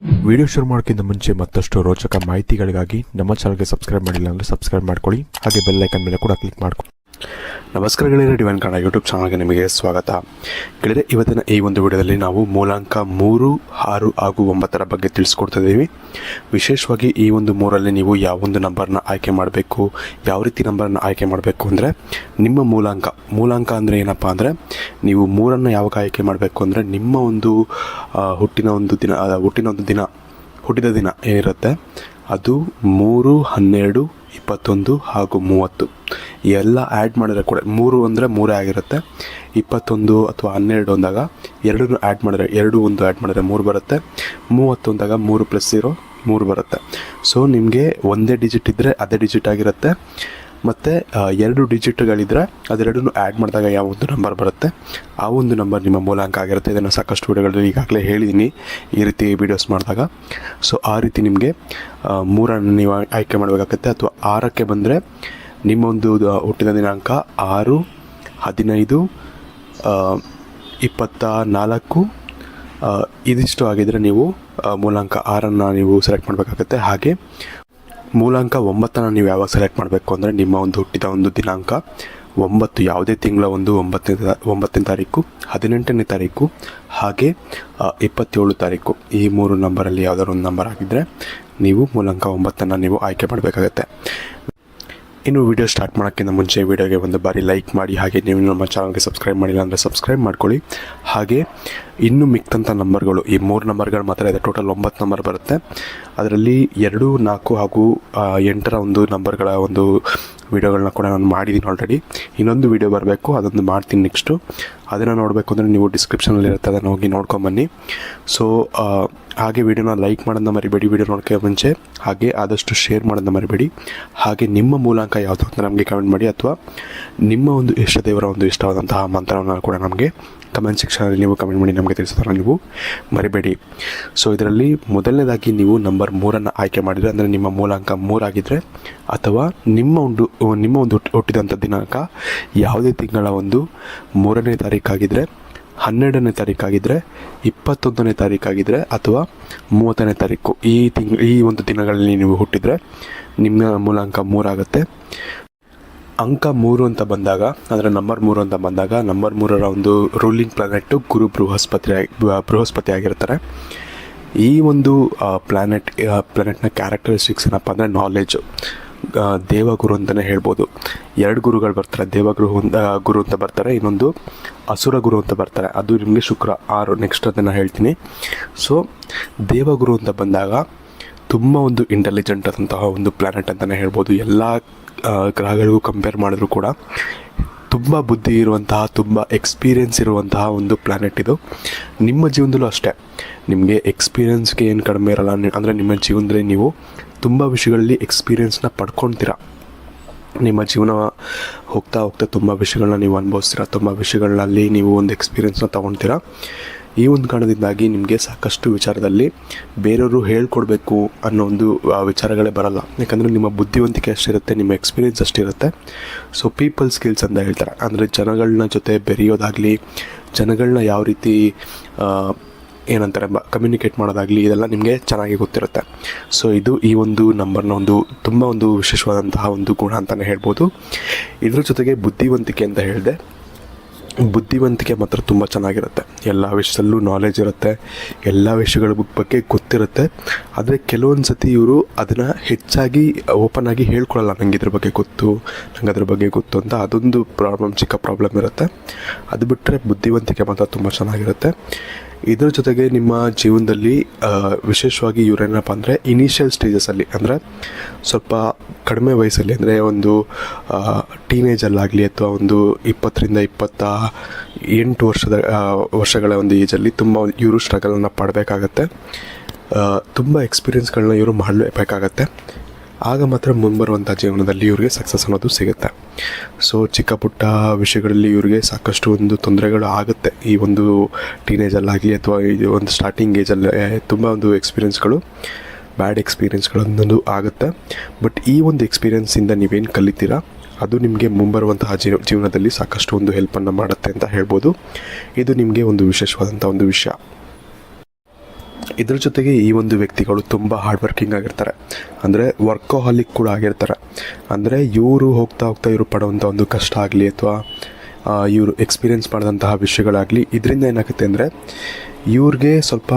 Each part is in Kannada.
ವಿಡಿಯೋ ಶುರು ಮಾಡೋಕ್ಕಿಂತ ಮುಂಚೆ ಮತ್ತಷ್ಟು ರೋಚಕ ಮಾಹಿತಿಗಳಿಗಾಗಿ ನಮ್ಮ ಚಾನಲ್ಗೆ ಸಬ್ಸ್ಕ್ರೈಬ್ ಮಾಡಿಲ್ಲ ಅಂದರೆ ಸಬ್ಸ್ಕ್ರೈಬ್ ಮಾಡ್ಕೊಳ್ಳಿ, ಹಾಗೆ ಬೆಲ್ ಐಕನ್ ಮೇಲೆ ಕೂಡ ಕ್ಲಿಕ್ ಮಾಡ್ಕೊಳ್ಳಿ. ನಮಸ್ಕಾರ ಗೆಳೆಯರೆ, ಡಿವೈನ್ ಕನ್ನಡ ಯೂಟ್ಯೂಬ್ ಚಾನಲ್ಗೆ ನಿಮಗೆ ಸ್ವಾಗತ. ಗೆಳೆಯರೆ, ಇವತ್ತಿನ ಈ ಒಂದು ವಿಡಿಯೋದಲ್ಲಿ ನಾವು ಮೂಲಾಂಕ 3, 6 ಹಾಗೂ 9 ಬಗ್ಗೆ ತಿಳಿಸ್ಕೊಡ್ತಿದ್ದೀವಿ. ವಿಶೇಷವಾಗಿ ಈ ಒಂದು 3ರಲ್ಲಿ ನೀವು ಯಾವೊಂದು ನಂಬರ್ನ ಆಯ್ಕೆ ಮಾಡಬೇಕು, ಯಾವ ರೀತಿ ನಂಬರನ್ನು ಆಯ್ಕೆ ಮಾಡಬೇಕು ಅಂದರೆ ನಿಮ್ಮ ಮೂಲಾಂಕ ಅಂದರೆ ಏನಪ್ಪ ಅಂದರೆ ನೀವು 3ಅನ್ನು ಯಾವಾಗ ಆಯ್ಕೆ ಮಾಡಬೇಕು ಅಂದರೆ ನಿಮ್ಮ ಒಂದು ಹುಟ್ಟಿದ ದಿನ ಏನಿರುತ್ತೆ ಅದು 3, 12, 21 ಹಾಗೂ 30 ಎಲ್ಲ ಆ್ಯಡ್ ಮಾಡಿದ್ರೆ ಕೂಡ 3 ಅಂದರೆ 3 ಆಗಿರುತ್ತೆ. 21 ಅಥವಾ 12 ಅಂದಾಗ 2 ಆ್ಯಡ್ ಮಾಡಿದ್ರೆ 2, 1 ಆ್ಯಡ್ ಮಾಡಿದ್ರೆ 3 ಬರುತ್ತೆ. 30 ಅಂದಾಗ 3 + 0 3 ಬರುತ್ತೆ. ಸೊ ನಿಮಗೆ ಒಂದೇ ಡಿಜಿಟ್ ಇದ್ದರೆ ಅದೇ ಡಿಜಿಟ್ ಆಗಿರುತ್ತೆ, ಮತ್ತು 2 ಡಿಜಿಟ್ಗಳಿದ್ದರೆ ಅದೆರಡನ್ನೂ ಆ್ಯಡ್ ಮಾಡಿದಾಗ ಯಾವ ಒಂದು ನಂಬರ್ ಬರುತ್ತೆ ಆ ಒಂದು ನಂಬರ್ ನಿಮ್ಮ ಮೂಲಾಂಕ ಆಗಿರುತ್ತೆ. ಇದನ್ನು ಸಾಕಷ್ಟು ವಿಡಿಯೋಗಳಲ್ಲಿ ಈಗಾಗಲೇ ಹೇಳಿದ್ದೀನಿ ಈ ರೀತಿ ವೀಡಿಯೋಸ್ ಮಾಡಿದಾಗ. ಸೊ ಆ ರೀತಿ ನಿಮಗೆ 3ಅನ್ನು ನೀವು ಆಯ್ಕೆ ಮಾಡಬೇಕಾಗುತ್ತೆ. ಅಥವಾ 6ಕ್ಕೆ ಬಂದರೆ ನಿಮ್ಮ ಒಂದು ಹುಟ್ಟಿದ ದಿನಾಂಕ 6, 15, 24 ಇದಿಷ್ಟು ಆಗಿದ್ದರೆ ನೀವು ಮೂಲಾಂಕ 6ಅನ್ನು ನೀವು ಸೆಲೆಕ್ಟ್ ಮಾಡಬೇಕಾಗುತ್ತೆ. ಹಾಗೆ ಮೂಲಾಂಕ 9ಅನ್ನು ನೀವು ಯಾವಾಗ ಸೆಲೆಕ್ಟ್ ಮಾಡಬೇಕು ಅಂದರೆ ನಿಮ್ಮ ಒಂದು ಹುಟ್ಟಿದ ಒಂದು ದಿನಾಂಕ 9 ಯಾವುದೇ ತಿಂಗಳ 9ನೇ ತಾರೀಕು, 18ನೇ ತಾರೀಕು ಹಾಗೆ 27 ತಾರೀಕು ಈ 3 ನಂಬರಲ್ಲಿ ಯಾವುದಾದ್ರು ಒಂದು ನಂಬರ್ ಆಗಿದ್ದರೆ ನೀವು ಮೂಲಾಂಕ 9ಅನ್ನು ನೀವು ಆಯ್ಕೆ ಮಾಡಬೇಕಾಗತ್ತೆ. ಇನ್ನು ವಿಡಿಯೋ ಸ್ಟಾರ್ಟ್ ಮಾಡೋಕ್ಕಿಂತ ಮುಂಚೆ ವಿಡಿಯೋಗೆ ಒಂದು ಬಾರಿ ಲೈಕ್ ಮಾಡಿ, ಹಾಗೆ ನೀವು ನಮ್ಮ ಚಾನಲ್ಗೆ ಸಬ್ಸ್ಕ್ರೈಬ್ ಮಾಡಿಲ್ಲ ಅಂದರೆ ಸಬ್ಸ್ಕ್ರೈಬ್ ಮಾಡ್ಕೊಳ್ಳಿ. ಹಾಗೆ ಇನ್ನು ಮಿಕ್ತಂಥ ನಂಬರ್ಗಳು ಈ 3 ನಂಬರ್ಗಳು ಮಾತ್ರ ಇದೆ, ಟೋಟಲ್ 9 ನಂಬರ್ ಬರುತ್ತೆ. ಅದರಲ್ಲಿ 2, 4 ಹಾಗೂ 8ರ ಒಂದು ನಂಬರ್ಗಳ ಒಂದು ವಿಡಿಯೋಗಳನ್ನ ಕೂಡ ನಾನು ಮಾಡಿದ್ದೀನಿ ಆಲ್ರೆಡಿ. ಇನ್ನೊಂದು ವಿಡಿಯೋ ಬರಬೇಕು, ಅದೊಂದು ಮಾಡ್ತೀನಿ ನೆಕ್ಸ್ಟು. ಅದನ್ನು ನೋಡಬೇಕು ಅಂದರೆ ನೀವು ಡಿಸ್ಕ್ರಿಪ್ಷನಲ್ಲಿ ಇರುತ್ತೆ, ಅದನ್ನು ಹೋಗಿ ನೋಡ್ಕೊಂಬನ್ನಿ. ಸೊ ಹಾಗೆ ವಿಡಿಯೋನ ಲೈಕ್ ಮಾಡೋದನ್ನ ಮರಿಬೇಡಿ ವಿಡಿಯೋ ನೋಡೋಕ್ಕೆ ಮುಂಚೆ. ಹಾಗೆ ಆದಷ್ಟು ಶೇರ್ ಮಾಡೋದನ್ನ ಮರಿಬೇಡಿ. ಹಾಗೆ ನಿಮ್ಮ ಮೂಲಾಂಕ ಯಾವುದು ಅಂತ ನಮಗೆ ಕಮೆಂಟ್ ಮಾಡಿ, ಅಥವಾ ನಿಮ್ಮ ಒಂದು ಇಷ್ಟ ದೇವರ ಒಂದು ಇಷ್ಟವಾದಂತಹ ಮಂತ್ರವನ್ನು ಕೂಡ ನಮಗೆ ಕಮೆಂಟ್ ಸೆಕ್ಷನಲ್ಲಿ ನೀವು ಕಮೆಂಟ್ ಮಾಡಿ ನಮಗೆ ತಿಳಿಸೋದನ್ನು ನೀವು ಮರಿಬೇಡಿ. ಸೊ ಇದರಲ್ಲಿ ಮೊದಲನೇದಾಗಿ ನೀವು ನಂಬರ್ 3ಅನ್ನು ಆಯ್ಕೆ ಮಾಡಿದರೆ, ಅಂದರೆ ನಿಮ್ಮ ಮೂಲಾಂಕ 3 ಆಗಿದ್ದರೆ, ಅಥವಾ ನಿಮ್ಮ ಒಂದು ಹುಟ್ಟಿದಂಥ ದಿನಾಂಕ ಯಾವುದೇ ತಿಂಗಳ 3ನೇ ತಾರೀಕಾಗಿದ್ದರೆ, 12ನೇ ತಾರೀಕಾಗಿದ್ದರೆ, 21ನೇ ತಾರೀಕಾಗಿದ್ದರೆ, ಅಥವಾ 30ನೇ ತಾರೀಕು ಈ ಒಂದು ದಿನಗಳಲ್ಲಿ ನೀವು ಹುಟ್ಟಿದರೆ ನಿಮ್ಮ ಮೂಲಾಂಕ 3 ಆಗುತ್ತೆ. ಅಂಕ 3 ಅಂತ ಬಂದಾಗ, ಅಂದರೆ ನಂಬರ್ 3 ಅಂತ ಬಂದಾಗ, ನಂಬರ್ 3ರ ಒಂದು ರೂಲಿಂಗ್ ಪ್ಲಾನೆಟ್ಟು ಗುರು ಬೃಹಸ್ಪತಿ ಆಗಿರ್ತಾರೆ. ಈ ಒಂದು ಪ್ಲಾನೆಟ್ನ ಕ್ಯಾರೆಕ್ಟರಿಸ್ಟಿಕ್ಸ್ ಏನಪ್ಪ ಅಂದರೆ ನಾಲೆಡ್ಜು, ದೇವಗುರು ಅಂತಲೇ ಹೇಳ್ಬೋದು. 2 ಗುರುಗಳು ಬರ್ತಾರೆ, ಗುರು ಅಂತ ಬರ್ತಾರೆ, ಇನ್ನೊಂದು ಅಸುರ ಗುರು ಅಂತ ಬರ್ತಾರೆ. ಅದು ನಿಮಗೆ ಶುಕ್ರ 6 ನೆಕ್ಸ್ಟ್ ಅದನ್ನು ಹೇಳ್ತೀನಿ. ಸೊ ದೇವಗುರು ಅಂತ ಬಂದಾಗ ತುಂಬ ಒಂದು ಇಂಟೆಲಿಜೆಂಟ್ ಆದಂತಹ ಒಂದು ಪ್ಲಾನೆಟ್ ಅಂತಲೇ ಹೇಳ್ಬೋದು. ಎಲ್ಲ ಗ್ರಹಗಳಿಗೂ ಕಂಪೇರ್ ಮಾಡಿದ್ರು ಕೂಡ ತುಂಬ ಬುದ್ಧಿ ಇರುವಂತಹ, ತುಂಬ ಎಕ್ಸ್ಪೀರಿಯೆನ್ಸ್ ಇರುವಂತಹ ಒಂದು ಪ್ಲಾನೆಟ್ ಇದು. ನಿಮ್ಮ ಜೀವನದಲ್ಲೂ ಅಷ್ಟೇ, ನಿಮಗೆ ಎಕ್ಸ್ಪೀರಿಯೆನ್ಸ್ಗೆ ಏನು ಕಡಿಮೆ ಇರಲ್ಲ. ಅಂದರೆ ನಿಮ್ಮ ಜೀವನದಲ್ಲಿ ನೀವು ತುಂಬ ವಿಷಯಗಳಲ್ಲಿ ಎಕ್ಸ್ಪೀರಿಯೆನ್ಸ್ನ ಪಡ್ಕೊಳ್ತೀರ. ನಿಮ್ಮ ಜೀವನ ಹೋಗ್ತಾ ತುಂಬ ವಿಷಯಗಳನ್ನ ನೀವು ಅನುಭವಿಸ್ತೀರ, ತುಂಬ ವಿಷಯಗಳಲ್ಲಿ ನೀವು ಒಂದು ಎಕ್ಸ್ಪೀರಿಯೆನ್ಸ್ನ ತೊಗೊಳ್ತೀರ. ಈ ಒಂದು ಕಾರಣದಿಂದಾಗಿ ನಿಮಗೆ ಸಾಕಷ್ಟು ವಿಚಾರದಲ್ಲಿ ಬೇರೆಯವರು ಹೇಳ್ಕೊಡ್ಬೇಕು ಅನ್ನೋ ಒಂದು ವಿಚಾರಗಳೇ ಬರಲ್ಲ. ಯಾಕಂದರೆ ನಿಮ್ಮ ಬುದ್ಧಿವಂತಿಕೆ ಅಷ್ಟಿರುತ್ತೆ, ನಿಮ್ಮ ಎಕ್ಸ್ಪೀರಿಯೆನ್ಸ್ ಅಷ್ಟಿರುತ್ತೆ. ಸೊ ಪೀಪಲ್ ಸ್ಕಿಲ್ಸ್ ಅಂತ ಹೇಳ್ತಾರೆ, ಅಂದರೆ ಜನಗಳನ್ನ ಜೊತೆ ಬೆರೆಯೋದಾಗಲಿ, ಜನಗಳನ್ನ ಯಾವ ರೀತಿ ಏನಂತಾರೆ ಕಮ್ಯುನಿಕೇಟ್ ಮಾಡೋದಾಗಲಿ, ಇದೆಲ್ಲ ನಿಮಗೆ ಚೆನ್ನಾಗಿ ಗೊತ್ತಿರುತ್ತೆ. ಸೊ ಇದು ಈ ಒಂದು ನಂಬರ್ನ ತುಂಬ ಒಂದು ವಿಶೇಷವಾದಂತಹ ಒಂದು ಗುಣ ಅಂತಲೇ ಹೇಳ್ಬೋದು. ಇದ್ರ ಜೊತೆಗೆ ಬುದ್ಧಿವಂತಿಕೆ ಅಂತ ಹೇಳಿದೆ, ಬುದ್ಧಿವಂತಿಕೆ ಮಾತ್ರ ತುಂಬ ಚೆನ್ನಾಗಿರುತ್ತೆ. ಎಲ್ಲ ವಿಷಯದಲ್ಲೂ ನಾಲೆಜ್ ಇರುತ್ತೆ, ಎಲ್ಲ ವಿಷಯಗಳ ಬಗ್ಗೆ ಗೊತ್ತಿರುತ್ತೆ. ಆದರೆ ಕೆಲವೊಂದು ಸತಿ ಇವರು ಅದನ್ನು ಹೆಚ್ಚಾಗಿ ಓಪನ್ ಆಗಿ ಹೇಳ್ಕೊಳ್ಳಲ್ಲ, ನಂಗೆ ಇದ್ರ ಬಗ್ಗೆ ಗೊತ್ತು, ನಂಗೆ ಅದ್ರ ಬಗ್ಗೆ ಗೊತ್ತು ಅಂತ. ಅದೊಂದು ಚಿಕ್ಕ ಪ್ರಾಬ್ಲಮ್ ಇರುತ್ತೆ. ಅದು ಬಿಟ್ಟರೆ ಬುದ್ಧಿವಂತಿಕೆ ಮಾತ್ರ ತುಂಬ ಚೆನ್ನಾಗಿರುತ್ತೆ. ಇದರ ಜೊತೆಗೆ ನಿಮ್ಮ ಜೀವನದಲ್ಲಿ ವಿಶೇಷವಾಗಿ ಇವರೇನಪ್ಪ ಅಂದರೆ ಇನಿಷಿಯಲ್ ಸ್ಟೇಜಸಲ್ಲಿ, ಅಂದರೆ ಸ್ವಲ್ಪ ಕಡಿಮೆ ವಯಸ್ಸಲ್ಲಿ, ಅಂದರೆ ಒಂದು ಟೀನೇಜಲ್ಲಾಗಲಿ ಅಥವಾ ಒಂದು 20ರಿಂದ 28 ವರ್ಷಗಳ ಒಂದು ಏಜಲ್ಲಿ ತುಂಬ ಇವರು ಸ್ಟ್ರಗಲನ್ನು ಪಡಬೇಕಾಗತ್ತೆ. ತುಂಬ ಎಕ್ಸ್ಪೀರಿಯೆನ್ಸ್ಗಳನ್ನ ಇವರು ಮಾಡಬೇಕಾಗತ್ತೆ. ಆಗ ಮಾತ್ರ ಮುಂಬರುವಂಥ ಜೀವನದಲ್ಲಿ ಇವ್ರಿಗೆ ಸಕ್ಸಸ್ ಅನ್ನೋದು ಸಿಗುತ್ತೆ. ಸೊ ಚಿಕ್ಕ ಪುಟ್ಟ ವಿಷಯಗಳಲ್ಲಿ ಇವ್ರಿಗೆ ಸಾಕಷ್ಟು ಒಂದು ತೊಂದರೆಗಳು ಆಗುತ್ತೆ. ಈ ಒಂದು ಟೀನೇಜಲ್ಲಾಗಲಿ ಅಥವಾ ಇದು ಒಂದು ಸ್ಟಾರ್ಟಿಂಗ್ ಏಜಲ್ಲಿ ತುಂಬ ಒಂದು ಬ್ಯಾಡ್ ಎಕ್ಸ್ಪೀರಿಯೆನ್ಸ್ಗಳನ್ನೊಂದು ಆಗುತ್ತೆ. ಬಟ್ ಈ ಒಂದು ಎಕ್ಸ್ಪೀರಿಯೆನ್ಸಿಂದ ನೀವೇನು ಕಲಿತೀರಾ ಅದು ನಿಮಗೆ ಮುಂಬರುವಂತಹ ಜೀವನದಲ್ಲಿ ಸಾಕಷ್ಟು ಒಂದು ಹೆಲ್ಪನ್ನು ಮಾಡುತ್ತೆ ಅಂತ ಹೇಳ್ಬೋದು. ಇದು ನಿಮಗೆ ಒಂದು ವಿಶೇಷವಾದಂಥ ಒಂದು ವಿಷಯ. ಇದ್ರ ಜೊತೆಗೆ ಈ ಒಂದು ವ್ಯಕ್ತಿಗಳು ತುಂಬ ಹಾರ್ಡ್ ವರ್ಕಿಂಗ್ ಆಗಿರ್ತಾರೆ, ಅಂದರೆ ವರ್ಕೋಹಾಲಿಕ್ ಕೂಡ ಆಗಿರ್ತಾರೆ. ಅಂದರೆ ಇವರು ಹೋಗ್ತಾ ಹೋಗ್ತಾ ಇವರು ಪಡುವಂಥ ಒಂದು ಕಷ್ಟ ಆಗಲಿ ಅಥವಾ ಇವರು ಎಕ್ಸ್ಪೀರಿಯೆನ್ಸ್ ಮಾಡಿದಂತಹ ವಿಷಯಗಳಾಗಲಿ, ಇದರಿಂದ ಏನಾಗುತ್ತೆ ಅಂದರೆ ಇವ್ರಿಗೆ ಸ್ವಲ್ಪ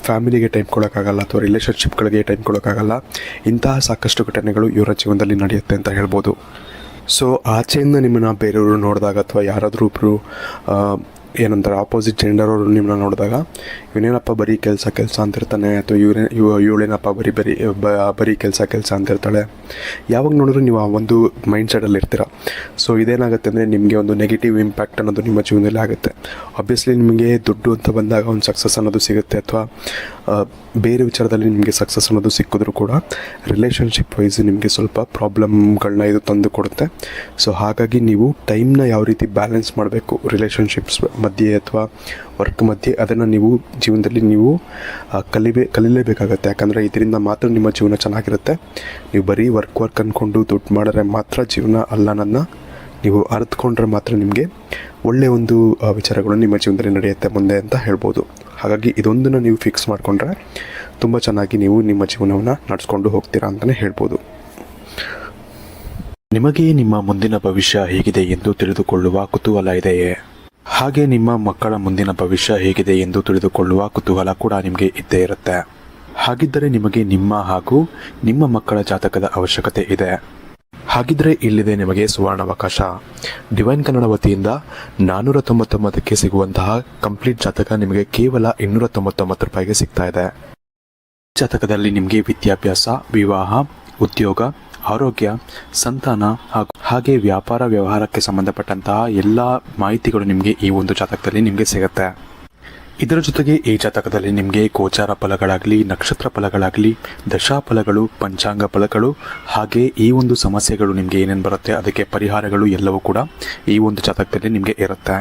ಫ್ಯಾಮಿಲಿಗೆ ಟೈಮ್ ಕೊಡೋಕ್ಕಾಗಲ್ಲ ಅಥವಾ ರಿಲೇಷನ್ಶಿಪ್ಗಳಿಗೆ ಟೈಮ್ ಕೊಡೋಕ್ಕಾಗಲ್ಲ. ಇಂತಹ ಸಾಕಷ್ಟು ಘಟನೆಗಳು ಇವರ ಜೀವನದಲ್ಲಿ ನಡೆಯುತ್ತೆ ಅಂತ ಹೇಳ್ಬೋದು. ಸೊ ಆಚೆಯಿಂದ ನಿಮ್ಮನ್ನು ಬೇರೆಯವರು ನೋಡಿದಾಗ ಅಥವಾ ಯಾರಾದರೂ ಒಬ್ಬರು ಏನಂತಾರೆ ಆಪೋಸಿಟ್ ಜೆಂಡರ್ ಅವರು ನಿಮ್ಮನ್ನ ನೋಡಿದಾಗ ಇವನೇನಪ್ಪ ಬರೀ ಕೆಲಸ ಅಂತಿರ್ತಾನೆ ಅಥವಾ ಇವಳೇನಪ್ಪ ಬರೀ ಕೆಲಸ ಅಂತಿರ್ತಾಳೆ, ಯಾವಾಗ ನೋಡಿದ್ರು ನೀವು ಆ ಒಂದು ಮೈಂಡ್ ಸೆಟಲ್ಲಿ ಇರ್ತೀರ. ಸೊ ಇದೇನಾಗುತ್ತೆ ಅಂದರೆ ನಿಮಗೆ ಒಂದು ನೆಗೆಟಿವ್ ಇಂಪ್ಯಾಕ್ಟ್ ಅನ್ನೋದು ನಿಮ್ಮ ಜೀವನದಲ್ಲಿ ಆಗುತ್ತೆ. ಆಬ್ವಿಯಸ್ಲಿ ನಿಮಗೆ ದುಡ್ಡು ಅಂತ ಬಂದಾಗ ಒಂದು ಸಕ್ಸಸ್ ಅನ್ನೋದು ಸಿಗುತ್ತೆ ಅಥವಾ ಬೇರೆ ವಿಚಾರದಲ್ಲಿ ನಿಮಗೆ ಸಕ್ಸಸ್ ಅನ್ನೋದು ಸಿಕ್ಕಿದ್ರು ಕೂಡ ರಿಲೇಷನ್ಶಿಪ್ ವೈಸ್ ನಿಮಗೆ ಸ್ವಲ್ಪ ಪ್ರಾಬ್ಲಮ್ಗಳನ್ನ ಇದು ತಂದು ಕೊಡುತ್ತೆ. ಸೊ ಹಾಗಾಗಿ ನೀವು ಟೈಮ್ನ ಯಾವ ರೀತಿ ಬ್ಯಾಲೆನ್ಸ್ ಮಾಡಬೇಕು ರಿಲೇಷನ್ಶಿಪ್ಸ್ ಮಧ್ಯೆ ಅಥವಾ ವರ್ಕ್ ಮಧ್ಯೆ, ಅದನ್ನು ನೀವು ಜೀವನದಲ್ಲಿ ನೀವು ಕಲಿಲೇಬೇಕಾಗತ್ತೆ. ಯಾಕಂದರೆ ಇದರಿಂದ ಮಾತ್ರ ನಿಮ್ಮ ಜೀವನ ಚೆನ್ನಾಗಿರುತ್ತೆ. ನೀವು ಬರೀ ವರ್ಕ್ ಅಂದ್ಕೊಂಡು ದುಡ್ಡು ಮಾಡಿದ್ರೆ ಮಾತ್ರ ಜೀವನ ಅಲ್ಲನನ್ನು ನೀವು ಅರ್ಥಕೊಂಡ್ರೆ ಮಾತ್ರ ನಿಮಗೆ ಒಳ್ಳೆಯ ಒಂದು ವಿಚಾರಗಳು ನಿಮ್ಮ ಜೀವನದಲ್ಲಿ ನಡೆಯುತ್ತೆ ಮುಂದೆ ಅಂತ ಹೇಳ್ಬೋದು. ಹಾಗಾಗಿ ಇದೊಂದನ್ನು ನೀವು ಫಿಕ್ಸ್ ಮಾಡಿಕೊಂಡ್ರೆ ತುಂಬ ಚೆನ್ನಾಗಿ ನೀವು ನಿಮ್ಮ ಜೀವನವನ್ನು ನಡೆಸ್ಕೊಂಡು ಹೋಗ್ತೀರಾ ಅಂತಲೇ ಹೇಳ್ಬೋದು. ನಿಮಗೆ ನಿಮ್ಮ ಮುಂದಿನ ಭವಿಷ್ಯ ಹೇಗಿದೆ ಎಂದು ತಿಳಿದುಕೊಳ್ಳುವ ಕುತೂಹಲ ಇದೆಯೇ? ಹಾಗೆ ನಿಮ್ಮ ಮಕ್ಕಳ ಮುಂದಿನ ಭವಿಷ್ಯ ಹೇಗಿದೆ ಎಂದು ತಿಳಿದುಕೊಳ್ಳುವ ಕುತೂಹಲ ಕೂಡ ನಿಮಗೆ ಇದ್ದೇ ಇರುತ್ತೆ. ಹಾಗಿದ್ದರೆ ನಿಮಗೆ ನಿಮ್ಮ ಹಾಗೂ ನಿಮ್ಮ ಮಕ್ಕಳ ಜಾತಕದ ಅವಶ್ಯಕತೆ ಇದೆ. ಹಾಗಿದ್ರೆ ಇಲ್ಲಿದೆ ನಿಮಗೆ ಸುವರ್ಣಾವಕಾಶ. ಡಿವೈನ್ ಕನ್ನಡ ವತಿಯಿಂದ 499ಕ್ಕೆ ಸಿಗುವಂತಹ ಕಂಪ್ಲೀಟ್ ಜಾತಕ ನಿಮಗೆ ಕೇವಲ 299 ರೂಪಾಯಿಗೆ ಸಿಗ್ತಾ ಇದೆ. ಜಾತಕದಲ್ಲಿ ನಿಮಗೆ ವಿದ್ಯಾಭ್ಯಾಸ, ವಿವಾಹ, ಉದ್ಯೋಗ, ಆರೋಗ್ಯ, ಸಂತಾನ ಹಾಗೆ ವ್ಯಾಪಾರ ವ್ಯವಹಾರಕ್ಕೆ ಸಂಬಂಧಪಟ್ಟಂತಹ ಎಲ್ಲ ಮಾಹಿತಿಗಳು ನಿಮಗೆ ಈ ಒಂದು ಜಾತಕದಲ್ಲಿ ನಿಮಗೆ ಸಿಗುತ್ತೆ. ಇದರ ಜೊತೆಗೆ ಈ ಜಾತಕದಲ್ಲಿ ನಿಮಗೆ ಗೋಚಾರ ಫಲಗಳಾಗಲಿ, ನಕ್ಷತ್ರ ಫಲಗಳಾಗಲಿ, ದಶಾ ಫಲಗಳು, ಪಂಚಾಂಗ ಫಲಗಳು ಹಾಗೆ ಈ ಒಂದು ಸಮಸ್ಯೆಗಳು ನಿಮಗೆ ಏನೇನು ಬರುತ್ತೆ ಅದಕ್ಕೆ ಪರಿಹಾರಗಳು ಎಲ್ಲವೂ ಕೂಡ ಈ ಒಂದು ಜಾತಕದಲ್ಲಿ ನಿಮಗೆ ಇರುತ್ತೆ.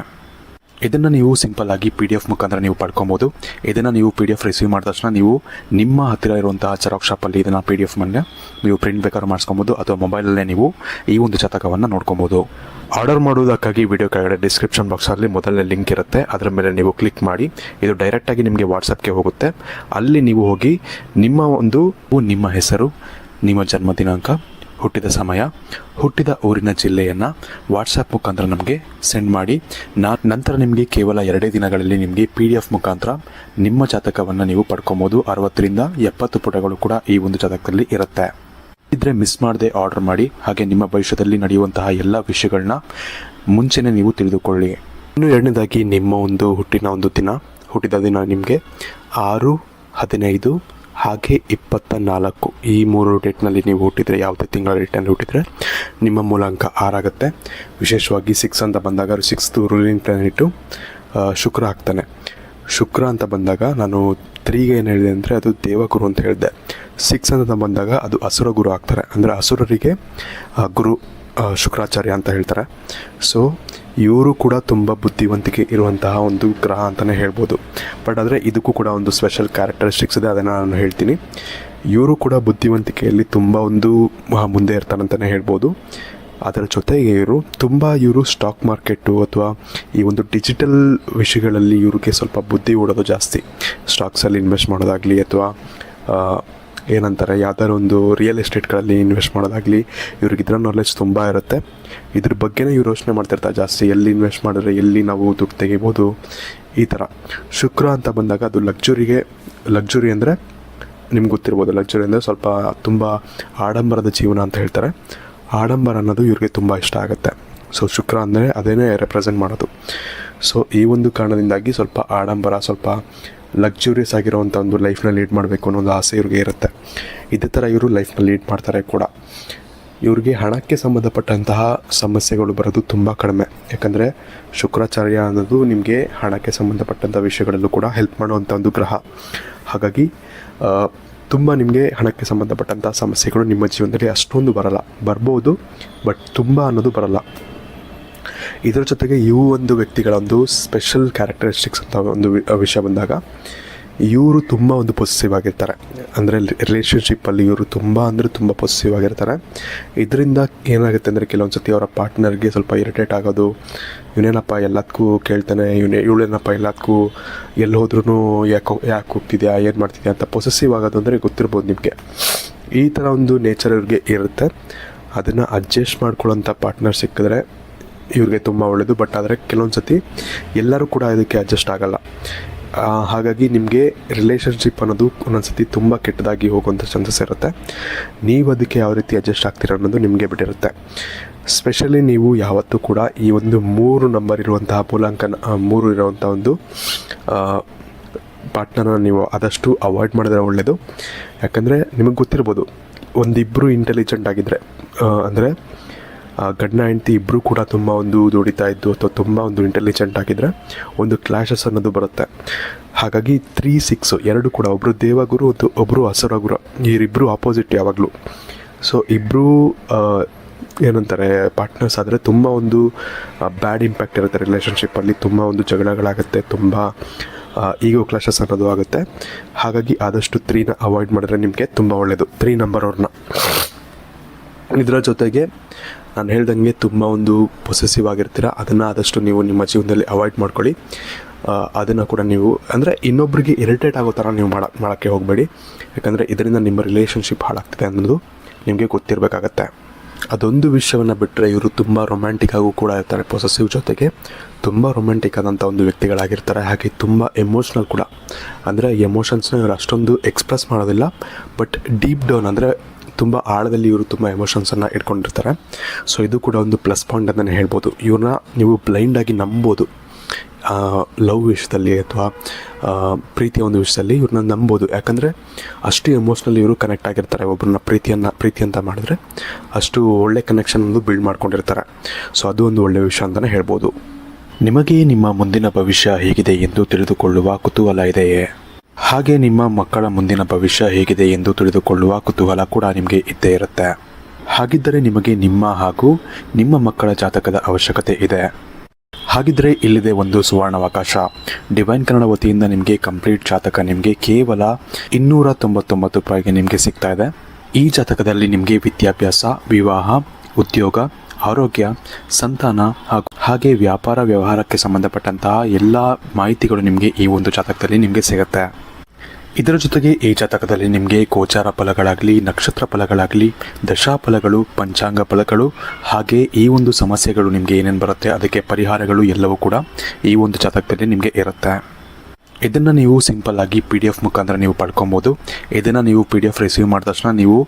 ಇದನ್ನು ನೀವು ಸಿಂಪಲ್ ಆಗಿ PDF ಮುಖಾಂತರ ನೀವು ಪಡ್ಕೊಬೋದು. ಇದನ್ನು ನೀವು PDF ರಿಸೀವ್ ಮಾಡಿದ ತಕ್ಷಣ ನೀವು ನಿಮ್ಮ ಹತ್ತಿರ ಇರುವಂತಹ ಜೆರಾಕ್ಸ್ ಶಾಪಲ್ಲಿ ಇದನ್ನು PDF ಮೇಲೆ ನೀವು ಪ್ರಿಂಟ್ ಬೇಕಾದ್ರೂ ಮಾಡಿಸ್ಕೊಬೋದು ಅಥವಾ ಮೊಬೈಲಲ್ಲೇ ನೀವು ಈ ಒಂದು ಜಾತಕವನ್ನು ನೋಡ್ಕೊಬೋದು. ಆರ್ಡರ್ ಮಾಡುವುದಕ್ಕಾಗಿ ವಿಡಿಯೋ ಕೆಳಗಡೆ ಡಿಸ್ಕ್ರಿಪ್ಷನ್ ಬಾಕ್ಸಲ್ಲಿ ಮೊದಲನೇ ಲಿಂಕ್ ಇರುತ್ತೆ, ಅದರ ಮೇಲೆ ನೀವು ಕ್ಲಿಕ್ ಮಾಡಿ ಇದು ಡೈರೆಕ್ಟಾಗಿ ನಿಮಗೆ ವಾಟ್ಸಪ್ಗೆ ಹೋಗುತ್ತೆ. ಅಲ್ಲಿ ನೀವು ಹೋಗಿ ನಿಮ್ಮ ಹೆಸರು, ನಿಮ್ಮ ಜನ್ಮ ದಿನಾಂಕ, ಹುಟ್ಟಿದ ಸಮಯ, ಹುಟ್ಟಿದ ಊರಿನ ಜಿಲ್ಲೆಯನ್ನು ವಾಟ್ಸಪ್ ಮುಖಾಂತರ ನಮಗೆ ಸೆಂಡ್ ಮಾಡಿ ನಂತರ ನಿಮಗೆ ಕೇವಲ 2 ದಿನಗಳಲ್ಲಿ ನಿಮಗೆ PDF ಮುಖಾಂತರ ನಿಮ್ಮ ಜಾತಕವನ್ನು ನೀವು ಪಡ್ಕೊಬೋದು. 60ರಿಂದ 70 ಪುಟಗಳು ಕೂಡ ಈ ಒಂದು ಜಾತಕದಲ್ಲಿ ಇರುತ್ತೆ. ಇದ್ರೆ ಮಿಸ್ ಮಾಡದೆ ಆರ್ಡರ್ ಮಾಡಿ. ಹಾಗೆ ನಿಮ್ಮ ಭವಿಷ್ಯದಲ್ಲಿ ನಡೆಯುವಂತಹ ಎಲ್ಲ ವಿಷಯಗಳನ್ನ ಮುಂಚೆನೇ ನೀವು ತಿಳಿದುಕೊಳ್ಳಿ. ಇನ್ನು 2ನೇದಾಗಿ ನಿಮ್ಮ ಒಂದು ಹುಟ್ಟಿದ ದಿನ ನಿಮಗೆ 6/15 ಹಾಗೆ 24 ಈ 3 ಡೇಟ್ನಲ್ಲಿ ನೀವು ಹುಟ್ಟಿದರೆ, ಯಾವುದೇ ತಿಂಗಳ ಡೇಟಲ್ಲಿ ಹುಟ್ಟಿದರೆ ನಿಮ್ಮ ಮೂಲಾಂಕ 6 ಆಗುತ್ತೆ. ವಿಶೇಷವಾಗಿ 6 ಅಂತ ಬಂದಾಗ 6th ರೂಲಿಂಗ್ ಪ್ಲಾನೆಟು ಶುಕ್ರ ಆಗ್ತಾನೆ. ಶುಕ್ರ ಅಂತ ಬಂದಾಗ ನಾನು 3ಗೆ ಏನು ಹೇಳಿದೆ ಅಂದರೆ ಅದು ದೇವಗುರು ಅಂತ ಹೇಳಿದೆ. 6 ಅಂತ ಬಂದಾಗ ಅದು ಅಸುರ ಗುರು ಆಗ್ತಾರೆ, ಅಂದರೆ ಅಸುರರಿಗೆ ಗುರು ಶುಕ್ರಾಚಾರ್ಯ ಅಂತ ಹೇಳ್ತಾರೆ. ಸೊ ಇವರು ಕೂಡ ತುಂಬ ಬುದ್ಧಿವಂತಿಕೆ ಇರುವಂತಹ ಒಂದು ಗ್ರಹ ಅಂತಲೇ ಹೇಳ್ಬೋದು. ಬಟ್ ಆದರೆ ಇದಕ್ಕೂ ಕೂಡ ಒಂದು ಸ್ಪೆಷಲ್ ಕ್ಯಾರೆಕ್ಟರಿಸ್ಟಿಕ್ಸ್ ಇದೆ, ಅದನ್ನು ನಾನು ಹೇಳ್ತೀನಿ. ಇವರು ಕೂಡ ಬುದ್ಧಿವಂತಿಕೆಯಲ್ಲಿ ತುಂಬ ಒಂದು ಮುಂದೆ ಇರ್ತಾರಂತಲೇ ಹೇಳ್ಬೋದು. ಅದರ ಜೊತೆಗೆ ಇವರು ಸ್ಟಾಕ್ ಮಾರ್ಕೆಟು ಅಥವಾ ಈ ಒಂದು ಡಿಜಿಟಲ್ ವಿಷಯಗಳಲ್ಲಿ ಇವ್ರಿಗೆ ಸ್ವಲ್ಪ ಬುದ್ಧಿ ಓಡೋದು ಜಾಸ್ತಿ. ಸ್ಟಾಕ್ಸಲ್ಲಿ ಇನ್ವೆಸ್ಟ್ ಮಾಡೋದಾಗಲಿ ಅಥವಾ ಏನಂತಾರೆ ಯಾವ್ದಾದ್ರು ಒಂದು ರಿಯಲ್ ಎಸ್ಟೇಟ್ಗಳಲ್ಲಿ ಇನ್ವೆಸ್ಟ್ ಮಾಡೋದಾಗಲಿ ಇವ್ರಿಗೆ ಇದರ ನಾಲೆಜ್ ತುಂಬ ಇರುತ್ತೆ. ಇದ್ರ ಬಗ್ಗೆನೇ ಇವ್ರು ಯೋಚನೆ ಮಾಡ್ತಿರ್ತಾರೆ ಜಾಸ್ತಿ, ಎಲ್ಲಿ ಇನ್ವೆಸ್ಟ್ ಮಾಡಿದ್ರೆ ಎಲ್ಲಿ ನಾವು ದುಡ್ಡು ತೆಗಿಬೋದು ಈ ಥರ. ಶುಕ್ರ ಅಂತ ಬಂದಾಗ ಅದು ಲಕ್ಸುರಿ ಅಂದರೆ ನಿಮ್ಗೆ ಗೊತ್ತಿರ್ಬೋದು. ಲಕ್ಸುರಿ ಅಂದರೆ ಸ್ವಲ್ಪ ತುಂಬ ಆಡಂಬರದ ಜೀವನ ಅಂತ ಹೇಳ್ತಾರೆ. ಆಡಂಬರ ಅನ್ನೋದು ಇವ್ರಿಗೆ ತುಂಬ ಇಷ್ಟ ಆಗುತ್ತೆ. ಸೊ ಶುಕ್ರ ಅಂದರೆ ಅದೇನೇ ರೆಪ್ರೆಸೆಂಟ್ ಮಾಡೋದು. ಸೊ ಈ ಒಂದು ಕಾರಣದಿಂದಾಗಿ ಸ್ವಲ್ಪ ಆಡಂಬರ, ಸ್ವಲ್ಪ ಲಕ್ಸುರಿಯಸ್ ಆಗಿರೋವಂಥ ಒಂದು ಲೈಫ್ನ ಲೀಡ್ ಮಾಡಬೇಕು ಅನ್ನೋ ಒಂದು ಆಸೆ ಇವ್ರಿಗೆ ಇರುತ್ತೆ. ಇದೇ ಥರ ಇವರು ಲೈಫ್ನ ಲೀಡ್ ಮಾಡ್ತಾರೆ ಕೂಡ. ಇವ್ರಿಗೆ ಹಣಕ್ಕೆ ಸಂಬಂಧಪಟ್ಟಂತಹ ಸಮಸ್ಯೆಗಳು ಬರೋದು ತುಂಬ ಕಡಿಮೆ. ಯಾಕಂದರೆ ಶುಕ್ರಾಚಾರ್ಯ ಅನ್ನೋದು ನಿಮಗೆ ಹಣಕ್ಕೆ ಸಂಬಂಧಪಟ್ಟಂಥ ವಿಷಯಗಳಲ್ಲೂ ಕೂಡ ಹೆಲ್ಪ್ ಮಾಡುವಂಥ ಒಂದು ಗ್ರಹ. ಹಾಗಾಗಿ ತುಂಬ ನಿಮಗೆ ಹಣಕ್ಕೆ ಸಂಬಂಧಪಟ್ಟಂಥ ಸಮಸ್ಯೆಗಳು ನಿಮ್ಮ ಜೀವನದಲ್ಲಿ ಅಷ್ಟೊಂದು ಬರ್ಬೋದು, ಬಟ್ ತುಂಬ ಅನ್ನೋದು ಬರಲ್ಲ. ಇದರ ಜೊತೆಗೆ ಇವು ಒಂದು ವ್ಯಕ್ತಿಗಳ ಒಂದು ಸ್ಪೆಷಲ್ ಕ್ಯಾರೆಕ್ಟರಿಸ್ಟಿಕ್ಸ್ ಅಂತ ಒಂದು ವಿಷಯ ಬಂದಾಗ ಇವರು ತುಂಬ ಒಂದು ಪೊಸೆಸಿವ್ ಆಗಿರ್ತಾರೆ. ಅಂದರೆ ರಿಲೇಷನ್ಶಿಪ್ಪಲ್ಲಿ ಇವರು ತುಂಬ ಪೊಸೆಸಿವ್ ಆಗಿರ್ತಾರೆ. ಇದರಿಂದ ಏನಾಗುತ್ತೆ ಅಂದರೆ ಕೆಲವೊಂದು ಸತಿ ಅವರ ಪಾರ್ಟ್ನರ್ಗೆ ಸ್ವಲ್ಪ ಇರಿಟೇಟ್ ಆಗೋದು, ಇವನೇನಪ್ಪ ಎಲ್ಲದಕ್ಕೂ ಕೇಳ್ತಾನೆ, ಇವಳೇನಪ್ಪ ಎಲ್ಲದಕ್ಕೂ ಎಲ್ಲಿ ಹೋದ್ರೂ ಯಾಕೆ ಹೋಗ್ತಿದ್ಯಾ, ಏನು ಮಾಡ್ತಿದ್ಯಾ ಅಂತ ಪೊಸೆಸಿವ್ ಆಗೋದು ಅಂದರೆ ಗೊತ್ತಿರ್ಬೋದು ನಿಮಗೆ. ಈ ಥರ ಒಂದು ನೇಚರ್ ಇವ್ರಿಗೆ ಇರುತ್ತೆ. ಅದನ್ನು ಅಡ್ಜಸ್ಟ್ ಮಾಡ್ಕೊಳ್ಳೋಂಥ ಪಾರ್ಟ್ನರ್ ಸಿಕ್ಕಿದ್ರೆ ಇವ್ರಿಗೆ ತುಂಬ ಒಳ್ಳೆಯದು. ಬಟ್ ಆದರೆ ಕೆಲವೊಂದು ಸತಿ ಎಲ್ಲರೂ ಕೂಡ ಇದಕ್ಕೆ ಅಡ್ಜಸ್ಟ್ ಆಗಲ್ಲ. ಹಾಗಾಗಿ ನಿಮಗೆ ರಿಲೇಷನ್ಶಿಪ್ ಅನ್ನೋದು ಒಂದೊಂದು ಸತಿ ತುಂಬ ಕೆಟ್ಟದಾಗಿ ಹೋಗುವಂಥ ಚಾನ್ಸಸ್ ಇರುತ್ತೆ. ನೀವು ಅದಕ್ಕೆ ಯಾವ ರೀತಿ ಅಡ್ಜಸ್ಟ್ ಆಗ್ತೀರ ಅನ್ನೋದು ನಿಮಗೆ ಬಿಟ್ಟಿರುತ್ತೆ. ಸ್ಪೆಷಲಿ ನೀವು ಯಾವತ್ತೂ ಕೂಡ ಈ ಒಂದು 3 ನಂಬರ್ ಇರುವಂತಹ ಮೂಲಾಂಕನ 3 ಇರುವಂಥ ಒಂದು ಪಾರ್ಟ್ನರ್ನ ನೀವು ಆದಷ್ಟು ಅವಾಯ್ಡ್ ಮಾಡಿದ್ರೆ ಒಳ್ಳೆಯದು. ಯಾಕಂದರೆ ನಿಮಗೆ ಗೊತ್ತಿರ್ಬೋದು, ಒಂದಿಬ್ಬರು ಇಂಟೆಲಿಜೆಂಟ್ ಆಗಿದ್ದರೆ ಅಂದರೆ ಗಂಡ ಹೆಂಡತಿ ಇಬ್ಬರು ಕೂಡ ತುಂಬ ಒಂದು ದುಡಿತಾ ಇದ್ದು ಅಥವಾ ತುಂಬ ಒಂದು ಇಂಟೆಲಿಜೆಂಟ್ ಆಗಿದ್ದರೆ ಒಂದು ಕ್ಲಾಶಸ್ ಅನ್ನೋದು ಬರುತ್ತೆ. ಹಾಗಾಗಿ 3, 6 ಎರಡು ಕೂಡ ಒಬ್ಬರು ದೇವಗುರು ಮತ್ತು ಒಬ್ಬರು ಅಸುರಗುರು, ಇವರಿಬ್ಬರು ಆಪೋಸಿಟ್ ಯಾವಾಗಲೂ. ಸೊ ಇಬ್ಬರು ಏನಂತಾರೆ ಪಾರ್ಟ್ನರ್ಸ್ ಆದರೆ ತುಂಬ ಒಂದು ಬ್ಯಾಡ್ ಇಂಪ್ಯಾಕ್ಟ್ ಇರುತ್ತೆ ರಿಲೇಷನ್ಶಿಪ್ಪಲ್ಲಿ. ತುಂಬ ಒಂದು ಜಗಳಗಳಾಗುತ್ತೆ, ತುಂಬ ಈಗೋ ಕ್ಲಾಶಸ್ ಅನ್ನೋದು ಆಗುತ್ತೆ. ಹಾಗಾಗಿ ಆದಷ್ಟು 3ನ ಅವಾಯ್ಡ್ ಮಾಡಿದ್ರೆ ನಿಮಗೆ ತುಂಬ ಒಳ್ಳೆಯದು, 3 ನಂಬರ್ ಅವ್ರನ್ನ. ಇದರ ಜೊತೆಗೆ ನಾನು ಹೇಳ್ದಂಗೆ ತುಂಬ ಒಂದು ಪೊಸೆಸಿವ್ ಆಗಿರ್ತೀರ, ಅದನ್ನು ಆದಷ್ಟು ನೀವು ನಿಮ್ಮ ಜೀವನದಲ್ಲಿ ಅವಾಯ್ಡ್ ಮಾಡ್ಕೊಳ್ಳಿ. ಅದನ್ನು ಕೂಡ ನೀವು ಅಂದರೆ ಇನ್ನೊಬ್ಬರಿಗೆ ಇರಿಟೇಟ್ ಆಗೋ ಥರ ನೀವು ಮಾಡೋಕ್ಕೆ ಹೋಗಬೇಡಿ. ಯಾಕಂದರೆ ಇದರಿಂದ ನಿಮ್ಮ ರಿಲೇಷನ್ಶಿಪ್ ಹಾಳಾಗ್ತಿದೆ ಅನ್ನೋದು ನಿಮಗೆ ಗೊತ್ತಿರಬೇಕಾಗತ್ತೆ. ಅದೊಂದು ವಿಷಯವನ್ನು ಬಿಟ್ಟರೆ ಇವರು ತುಂಬ ರೊಮ್ಯಾಂಟಿಕ್ ಆಗೂ ಕೂಡ ಇರ್ತಾರೆ. ಪೊಸೆಸಿವ್ ಜೊತೆಗೆ ತುಂಬ ರೊಮ್ಯಾಂಟಿಕ್ ಆದಂಥ ಒಂದು ವ್ಯಕ್ತಿಗಳಾಗಿರ್ತಾರೆ. ಹಾಗೆ ತುಂಬ ಎಮೋಷ್ನಲ್ ಕೂಡ. ಅಂದರೆ ಎಮೋಷನ್ಸ್ನ ಇವರು ಅಷ್ಟೊಂದು ಎಕ್ಸ್ಪ್ರೆಸ್ ಮಾಡೋದಿಲ್ಲ, ಬಟ್ ಡೀಪ್ ಡೌನ್ ಅಂದರೆ ತುಂಬ ಆಳದಲ್ಲಿ ಇವರು ತುಂಬ ಎಮೋಷನ್ಸನ್ನು ಇಟ್ಕೊಂಡಿರ್ತಾರೆ. ಸೊ ಇದು ಕೂಡ ಒಂದು ಪ್ಲಸ್ ಪಾಯಿಂಟ್ ಅಂತಲೇ ಹೇಳ್ಬೋದು. ಇವ್ರನ್ನ ನೀವು ಬ್ಲೈಂಡಾಗಿ ನಂಬೋದು, ಲವ್ ವಿಷಯದಲ್ಲಿ ಅಥವಾ ಪ್ರೀತಿಯ ಒಂದು ವಿಷಯದಲ್ಲಿ ಇವ್ರನ್ನ ನಂಬೋದು. ಯಾಕಂದರೆ ಅಷ್ಟು ಎಮೋಷ್ನಲಿ ಇವರು ಕನೆಕ್ಟ್ ಆಗಿರ್ತಾರೆ. ಒಬ್ಬರನ್ನ ಪ್ರೀತಿ ಅಂತ ಮಾಡಿದ್ರೆ ಅಷ್ಟು ಒಳ್ಳೆ ಕನೆಕ್ಷನ್ ಒಂದು ಬಿಲ್ಡ್ ಮಾಡ್ಕೊಂಡಿರ್ತಾರೆ. ಸೊ ಅದು ಒಂದು ಒಳ್ಳೆಯ ವಿಷಯ ಅಂತಲೇ ಹೇಳ್ಬೋದು. ನಿಮಗೆ ನಿಮ್ಮ ಮುಂದಿನ ಭವಿಷ್ಯ ಹೇಗಿದೆ ಎಂದು ತಿಳಿದುಕೊಳ್ಳುವ ಕುತೂಹಲ ಇದೆಯೇ? ಹಾಗೆ ನಿಮ್ಮ ಮಕ್ಕಳ ಮುಂದಿನ ಭವಿಷ್ಯ ಹೇಗಿದೆ ಎಂದು ತಿಳಿದುಕೊಳ್ಳುವ ಕುತೂಹಲ ಕೂಡ ನಿಮಗೆ ಇದ್ದೇ ಇರುತ್ತೆ. ಹಾಗಿದ್ದರೆ ನಿಮಗೆ ನಿಮ್ಮ ಹಾಗೂ ನಿಮ್ಮ ಮಕ್ಕಳ ಜಾತಕದ ಅವಶ್ಯಕತೆ ಇದೆ. ಹಾಗಿದ್ದರೆ ಇಲ್ಲಿದೆ ಒಂದು ಸುವರ್ಣಾವಕಾಶ. ಡಿವೈನ್ ಕನ್ನಡ ವತಿಯಿಂದ ನಿಮಗೆ ಕಂಪ್ಲೀಟ್ ಜಾತಕ ನಿಮಗೆ ಕೇವಲ 299 ರೂಪಾಯಿಗೆ ನಿಮಗೆ ಸಿಗ್ತಾ ಇದೆ. ಈ ಜಾತಕದಲ್ಲಿ ನಿಮಗೆ ವಿದ್ಯಾಭ್ಯಾಸ, ವಿವಾಹ, ಉದ್ಯೋಗ, ಆರೋಗ್ಯ, ಸಂತಾನ ಹಾಗೆ ವ್ಯಾಪಾರ ವ್ಯವಹಾರಕ್ಕೆ ಸಂಬಂಧಪಟ್ಟಂತಹ ಎಲ್ಲ ಮಾಹಿತಿಗಳು ನಿಮಗೆ ಈ ಒಂದು ಜಾತಕದಲ್ಲಿ ನಿಮಗೆ ಸಿಗುತ್ತೆ. ಇದರ ಜೊತೆಗೆ ಈ ಜಾತಕದಲ್ಲಿ ನಿಮಗೆ ಗೋಚಾರ ಫಲಗಳಾಗಲಿ, ನಕ್ಷತ್ರ ಫಲಗಳಾಗಲಿ, ದಶಾಫಲಗಳು, ಪಂಚಾಂಗ ಫಲಗಳು ಹಾಗೆ ಈ ಒಂದು ಸಮಸ್ಯೆಗಳು ನಿಮಗೆ ಏನೇನು ಬರುತ್ತೆ ಅದಕ್ಕೆ ಪರಿಹಾರಗಳು ಎಲ್ಲವೂ ಕೂಡ ಈ ಒಂದು ಜಾತಕದಲ್ಲಿ ನಿಮಗೆ ಇರುತ್ತೆ. ಇದನ್ನು ನೀವು ಸಿಂಪಲ್ ಆಗಿ PDF ಮುಖಾಂತರ ನೀವು ಪಡ್ಕೊಬೋದು. ಇದನ್ನು ನೀವು PDF ರಿಸೀವ್ ಮಾಡಿದ ತಕ್ಷಣ ನೀವು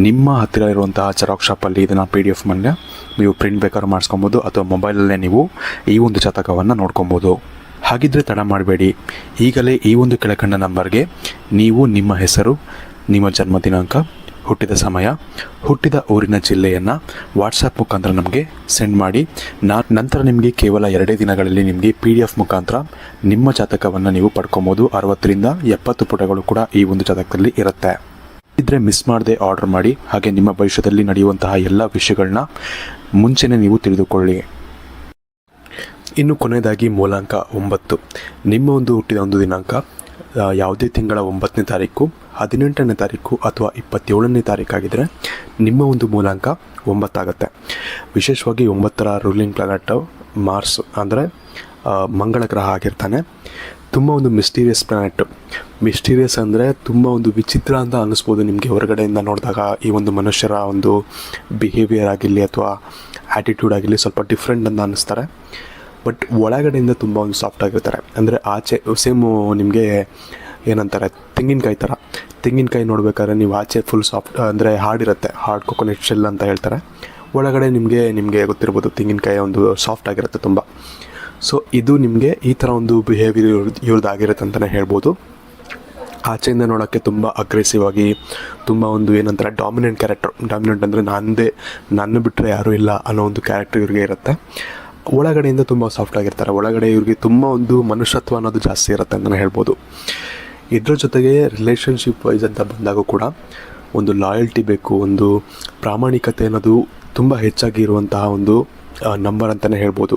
ನಿಮ್ಮ ಹತ್ತಿರ ಇರುವಂತಹ ಜೆರಾಕ್ಸ್ ಶಾಪಲ್ಲಿ ಇದನ್ನು PDF ಮೇಲೆ ನೀವು ಪ್ರಿಂಟ್ ಬೇಕಾದ್ರೂ ಮಾಡಿಸ್ಕೊಬೋದು ಅಥವಾ ಮೊಬೈಲಲ್ಲೇ ನೀವು ಈ ಒಂದು ಜಾತಕವನ್ನು ನೋಡ್ಕೊಬೋದು. ಹಾಗಿದ್ದರೆ ತಡ ಮಾಡಬೇಡಿ, ಈಗಲೇ ಈ ಒಂದು ಕೆಳಕಂಡ ನಂಬರ್ಗೆ ನೀವು ನಿಮ್ಮ ಹೆಸರು, ನಿಮ್ಮ ಜನ್ಮ ದಿನಾಂಕ, ಹುಟ್ಟಿದ ಸಮಯ, ಹುಟ್ಟಿದ ಊರಿನ ಜಿಲ್ಲೆಯನ್ನು ವಾಟ್ಸಪ್ ಮುಖಾಂತರ ನಮಗೆ ಸೆಂಡ್ ಮಾಡಿ. ನಂತರ ನಿಮಗೆ ಕೇವಲ 2 ದಿನಗಳಲ್ಲಿ ನಿಮಗೆ PDF ಮುಖಾಂತರ ನಿಮ್ಮ ಜಾತಕವನ್ನು ನೀವು ಪಡ್ಕೊಬೋದು. 60ರಿಂದ 70 ಪುಟಗಳು ಕೂಡ ಈ ಒಂದು ಜಾತಕದಲ್ಲಿ ಇರುತ್ತೆ. ಇದ್ರೆ ಮಿಸ್ ಮಾಡದೆ ಆರ್ಡರ್ ಮಾಡಿ. ಹಾಗೆ ನಿಮ್ಮ ಭವಿಷ್ಯದಲ್ಲಿ ನಡೆಯುವಂತಹ ಎಲ್ಲ ವಿಷಯಗಳನ್ನ ಮುಂಚೆನೇ ನೀವು ತಿಳಿದುಕೊಳ್ಳಿ. ಇನ್ನು ಕೊನೆಯದಾಗಿ ಮೂಲಾಂಕ 9. ನಿಮ್ಮ ಒಂದು ಹುಟ್ಟಿದ ಒಂದು ದಿನಾಂಕ ಯಾವುದೇ ತಿಂಗಳ 9ನೇ ತಾರೀಕು, 18ನೇ ತಾರೀಕು ಅಥವಾ 27ನೇ ತಾರೀಕಾಗಿದ್ದರೆ ನಿಮ್ಮ ಒಂದು ಮೂಲಾಂಕ 9 ಆಗುತ್ತೆ. ವಿಶೇಷವಾಗಿ 9ರ ರೂಲಿಂಗ್ ಪ್ಲಾನೆಟ್ ಮಾರ್ಸ್ ಅಂದರೆ ಮಂಗಳ ಗ್ರಹ ಆಗಿರ್ತಾನೆ. ತುಂಬ ಒಂದು ಮಿಸ್ಟೀರಿಯಸ್ ಪ್ಲಾನೆಟ್. ಮಿಸ್ಟೀರಿಯಸ್ ಅಂದರೆ ತುಂಬ ಒಂದು ವಿಚಿತ್ರ ಅಂತ ಅನ್ನಿಸ್ಬೋದು ನಿಮಗೆ ಹೊರಗಡೆಯಿಂದ ನೋಡಿದಾಗ. ಈ ಒಂದು ಮನುಷ್ಯರ ಒಂದು ಬಿಹೇವಿಯರ್ ಆಗಿರಲಿ ಅಥವಾ ಆ್ಯಟಿಟ್ಯೂಡ್ ಆಗಿರಲಿ ಸ್ವಲ್ಪ ಡಿಫ್ರೆಂಟ್ ಅಂತ ಅನ್ನಿಸ್ತಾರೆ. ಬಟ್ ಒಳಗಡೆಯಿಂದ ತುಂಬ ಒಂದು ಸಾಫ್ಟ್ ಆಗಿರ್ತಾರೆ. ಅಂದರೆ ಆಚೆ ಸೇಮು ನಿಮಗೆ ಏನಂತಾರೆ ತೆಂಗಿನಕಾಯಿ ನೋಡಬೇಕಾದ್ರೆ ನೀವು ಆಚೆ ಫುಲ್ ಸಾಫ್ಟ್ ಅಂದರೆ ಹಾರ್ಡ್ ಕೊಕೊನಟ್ ಶೆಲ್ ಅಂತ ಹೇಳ್ತಾರೆ. ಒಳಗಡೆ ನಿಮಗೆ ಗೊತ್ತಿರ್ಬೋದು ತೆಂಗಿನಕಾಯಿ ಒಂದು ಸಾಫ್ಟ್ ಆಗಿರುತ್ತೆ ತುಂಬ. ಸೊ ಇದು ನಿಮಗೆ ಈ ಥರ ಒಂದು ಬಿಹೇವಿಯರ್ ಇವ್ರದ್ದು ಆಗಿರುತ್ತೆ ಅಂತಲೇ ಹೇಳ್ಬೋದು. ಆಚೆಯಿಂದ ನೋಡೋಕ್ಕೆ ತುಂಬ ಅಗ್ರೆಸಿವ್ ಆಗಿ ತುಂಬ ಒಂದು ಏನಂತಾರೆ ಡಾಮಿನೆಂಟ್ ಕ್ಯಾರೆಕ್ಟರ್. ಡಾಮಿನೆಂಟ್ ಅಂದರೆ ನನ್ನ ಬಿಟ್ಟರೆ ಯಾರೂ ಇಲ್ಲ ಅನ್ನೋ ಒಂದು ಕ್ಯಾರೆಕ್ಟರ್ ಇವ್ರಿಗೆ ಇರುತ್ತೆ. ಒಳಗಡೆಯಿಂದ ತುಂಬ ಸಾಫ್ಟ್ ಆಗಿರ್ತಾರೆ. ಒಳಗಡೆ ಇವ್ರಿಗೆ ತುಂಬ ಒಂದು ಮನುಷ್ಯತ್ವ ಅನ್ನೋದು ಜಾಸ್ತಿ ಇರುತ್ತೆ ಅಂತಲೇ ಹೇಳ್ಬೋದು. ಇದ್ರ ಜೊತೆಗೆ ರಿಲೇಷನ್ಶಿಪ್ ವೈಸ್ ಅಂತ ಬಂದಾಗ ಕೂಡ ಒಂದು ಲಾಯಲ್ಟಿ ಬೇಕು, ಒಂದು ಪ್ರಾಮಾಣಿಕತೆ ಅನ್ನೋದು ತುಂಬ ಹೆಚ್ಚಾಗಿ ಇರುವಂತಹ ಒಂದು ನಂಬರ್ ಅಂತಲೇ ಹೇಳ್ಬೋದು.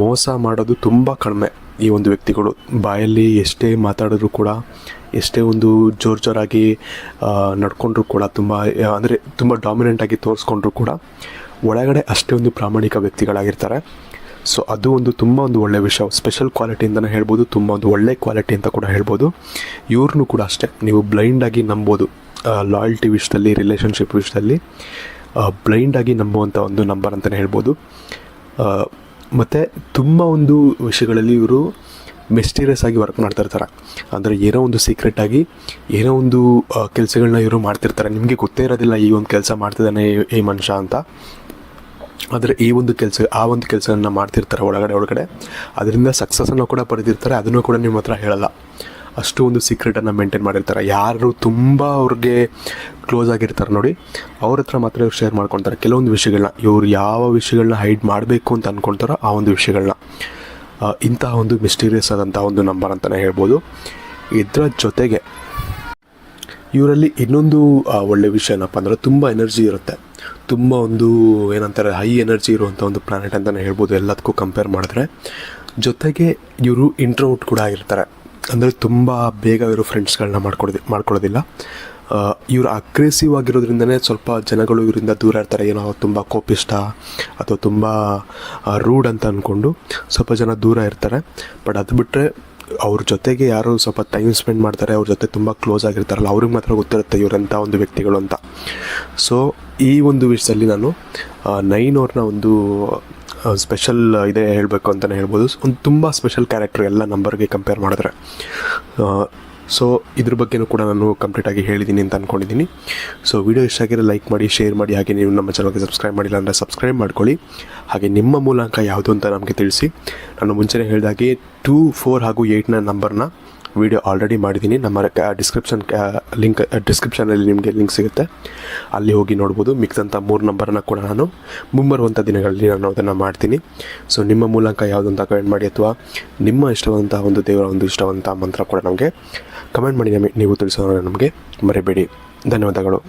ಮೋಸ ಮಾಡೋದು ತುಂಬ ಕಡಿಮೆ. ಈ ಒಂದು ವ್ಯಕ್ತಿಗಳು ಬಾಯಲ್ಲಿ ಎಷ್ಟೇ ಮಾತಾಡಿದ್ರು ಕೂಡ, ಎಷ್ಟೇ ಒಂದು ಜೋರಾಗಿ ನಡ್ಕೊಂಡ್ರು ಕೂಡ, ಅಂದರೆ ತುಂಬ ಡಾಮಿನೆಂಟಾಗಿ ತೋರಿಸ್ಕೊಂಡ್ರು ಕೂಡ ಒಳಗಡೆ ಅಷ್ಟೇ ಒಂದು ಪ್ರಾಮಾಣಿಕ ವ್ಯಕ್ತಿಗಳಾಗಿರ್ತಾರೆ. ಸೊ ಅದು ತುಂಬ ಒಂದು ಒಳ್ಳೆಯ ವಿಷಯ, ಸ್ಪೆಷಲ್ ಕ್ವಾಲಿಟಿ ಅಂತಲೇ ಹೇಳ್ಬೋದು, ತುಂಬ ಒಂದು ಒಳ್ಳೆ ಕ್ವಾಲಿಟಿ ಅಂತ ಕೂಡ ಹೇಳ್ಬೋದು. ಇವ್ರನ್ನೂ ಕೂಡ ಅಷ್ಟೇ ನೀವು ಬ್ಲೈಂಡಾಗಿ ನಂಬೋದು. ಲಾಯಲ್ಟಿ ವಿಷಯದಲ್ಲಿ, ರಿಲೇಷನ್ಶಿಪ್ ವಿಷಯದಲ್ಲಿ ಬ್ಲೈಂಡಾಗಿ ನಂಬುವಂಥ ಒಂದು ನಂಬರ್ ಅಂತಲೇ ಹೇಳ್ಬೋದು. ಮತ್ತು ತುಂಬ ಒಂದು ವಿಷಯಗಳಲ್ಲಿ ಇವರು ಮಿಸ್ಟೀರಿಯಸ್ ಆಗಿ ವರ್ಕ್ ಮಾಡ್ತಾ ಇರ್ತಾರೆ. ಅಂದರೆ ಏನೋ ಒಂದು ಸೀಕ್ರೆಟಾಗಿ ಏನೋ ಒಂದು ಕೆಲಸಗಳನ್ನ ಇವರು ಮಾಡ್ತಿರ್ತಾರೆ. ನಿಮಗೆ ಗೊತ್ತೇ ಇರೋದಿಲ್ಲ ಈ ಒಂದು ಕೆಲಸ ಮಾಡ್ತಿದ್ದಾನೆ ಈ ಮನುಷ್ಯ ಅಂತ. ಆದರೆ ಆ ಒಂದು ಕೆಲಸವನ್ನು ಮಾಡ್ತಿರ್ತಾರೆ ಒಳಗಡೆ. ಅದರಿಂದ ಸಕ್ಸಸ್ಸನ್ನು ಕೂಡ ಪಡೆದಿರ್ತಾರೆ. ಅದನ್ನು ಕೂಡ ನಿಮ್ಮ ಹತ್ರ ಹೇಳಲ್ಲ. ಅಷ್ಟು ಒಂದು ಸೀಕ್ರೆಟನ್ನು ಮೇಂಟೈನ್ ಮಾಡಿರ್ತಾರೆ. ಯಾರು ತುಂಬ ಅವ್ರಿಗೆ ಕ್ಲೋಸ್ ಆಗಿರ್ತಾರೆ ನೋಡಿ, ಅವ್ರ ಹತ್ರ ಮಾತ್ರ ಇವ್ರು ಶೇರ್ ಮಾಡ್ಕೊತಾರೆ ಕೆಲವೊಂದು ವಿಷಯಗಳನ್ನ. ಇವ್ರು ಯಾವ ವಿಷಯಗಳನ್ನ ಹೈಡ್ ಮಾಡಬೇಕು ಅಂತ ಅಂದ್ಕೊಳ್ತಾರೋ ಆ ಒಂದು ವಿಷಯಗಳನ್ನ. ಇಂತಹ ಒಂದು ಮಿಸ್ಟೀರಿಯಸ್ ಆದಂಥ ಒಂದು ನಂಬರ್ ಅಂತಲೇ ಹೇಳ್ಬೋದು. ಇದರ ಜೊತೆಗೆ ಇವರಲ್ಲಿ ಇನ್ನೊಂದು ಒಳ್ಳೆ ವಿಷಯ ಏನಪ್ಪ ಅಂದರೆ ತುಂಬ ಎನರ್ಜಿ ಇರುತ್ತೆ. ತುಂಬ ಒಂದು ಏನಂತಾರೆ ಹೈ ಎನರ್ಜಿ ಇರುವಂಥ ಒಂದು ಪ್ಲ್ಯಾನೆಟ್ ಅಂತಲೇ ಹೇಳ್ಬೋದು ಎಲ್ಲದಕ್ಕೂ ಕಂಪೇರ್ ಮಾಡಿದ್ರೆ. ಜೊತೆಗೆ ಇವರು ಇಂಟ್ರೋವರ್ಟ್ ಕೂಡ ಆಗಿರ್ತಾರೆ. ಅಂದರೆ ತುಂಬ ಬೇಗ ಇವರು ಫ್ರೆಂಡ್ಸ್ಗಳನ್ನ ಮಾಡ್ಕೊಳ್ಳೋದಿಲ್ಲ. ಇವರು ಅಗ್ರೆಸಿವ್ ಆಗಿರೋದ್ರಿಂದನೇ ಸ್ವಲ್ಪ ಜನಗಳು ಇವರಿಂದ ದೂರ ಇರ್ತಾರೆ. ಏನೋ ತುಂಬ ಕೋಪಿಷ್ಟ ಅಥವಾ ತುಂಬ ರೂಡ್ ಅಂತ ಅಂದ್ಕೊಂಡು ಸ್ವಲ್ಪ ಜನ ದೂರ ಇರ್ತಾರೆ. ಬಟ್ ಅದು ಬಿಟ್ಟರೆ ಅವ್ರ ಜೊತೆಗೆ ಯಾರು ಸ್ವಲ್ಪ ಟೈಮ್ ಸ್ಪೆಂಡ್ ಮಾಡ್ತಾರೆ, ಅವ್ರ ಜೊತೆ ತುಂಬ ಕ್ಲೋಸ್ ಆಗಿರ್ತಾರಲ್ಲ, ಅವ್ರಿಗೆ ಮಾತ್ರ ಗೊತ್ತಿರುತ್ತೆ ಇವರೆಂಥ ಒಂದು ವ್ಯಕ್ತಿಗಳು ಅಂತ. ಸೊ ಈ ಒಂದು ವಿಷಯದಲ್ಲಿ ನಾನು 9 ಅವ್ರನ್ನ ಒಂದು ಸ್ಪೆಷಲ್ ಇದೆ ಹೇಳಬೇಕು ಅಂತಲೇ ಹೇಳ್ಬೋದು. ಒಂದು ತುಂಬ ಸ್ಪೆಷಲ್ ಕ್ಯಾರೆಕ್ಟರ್ ಎಲ್ಲ ನಂಬರ್ಗೆ ಕಂಪೇರ್ ಮಾಡಿದ್ರೆ. ಸೊ ಇದ್ರ ಬಗ್ಗೆನೂ ಕೂಡ ನಾನು ಕಂಪ್ಲೀಟಾಗಿ ಹೇಳಿದ್ದೀನಿ ಅಂತ ಅಂದ್ಕೊಂಡಿದ್ದೀನಿ. ಸೊ ವಿಡಿಯೋ ಇಷ್ಟ ಆಗಿರೋ ಲೈಕ್ ಮಾಡಿ, ಶೇರ್ ಮಾಡಿ. ಹಾಗೆ ನೀವು ನಮ್ಮ ಚಾನಲ್ಗೆ ಸಬ್ಸ್ಕ್ರೈಬ್ ಮಾಡಿಲ್ಲ ಅಂದರೆ ಸಬ್ಸ್ಕ್ರೈಬ್ ಮಾಡ್ಕೊಳ್ಳಿ. ಹಾಗೆ ನಿಮ್ಮ ಮೂಲಾಂಕ ಯಾವುದು ಅಂತ ನಮಗೆ ತಿಳಿಸಿ. ನಾನು ಮುಂಚೆನೇ ಹೇಳಿದಾಗೆ 2, 4 ಹಾಗೂ 8ನ ನಂಬರ್ನ ವಿಡಿಯೋ ಆಲ್ರೆಡಿ ಮಾಡಿದ್ದೀನಿ. ನಮ್ಮ ಡಿಸ್ಕ್ರಿಪ್ಷನಲ್ಲಿ ನಿಮಗೆ ಲಿಂಕ್ ಸಿಗುತ್ತೆ, ಅಲ್ಲಿ ಹೋಗಿ ನೋಡ್ಬೋದು. ಮಿಕ್ದಂಥ 3 ನಂಬರನ್ನು ಕೂಡ ನಾನು ಮುಂಬರುವಂಥ ದಿನಗಳಲ್ಲಿ ನಾನು ಅದನ್ನು ಮಾಡ್ತೀನಿ. ಸೊ ನಿಮ್ಮ ಮೂಲಕ ಯಾವುದಂತ ಕಮೆಂಟ್ ಮಾಡಿ, ಅಥವಾ ನಿಮ್ಮ ಇಷ್ಟವಾದಂಥ ಒಂದು ದೇವರ ಒಂದು ಇಷ್ಟವಾದಂಥ ಮಂತ್ರ ಕೂಡ ನಮಗೆ ಕಮೆಂಟ್ ಮಾಡಿ ನೀವು ತಿಳಿಸೋಣ ನಮಗೆ ಮರಿಬೇಡಿ. ಧನ್ಯವಾದಗಳು.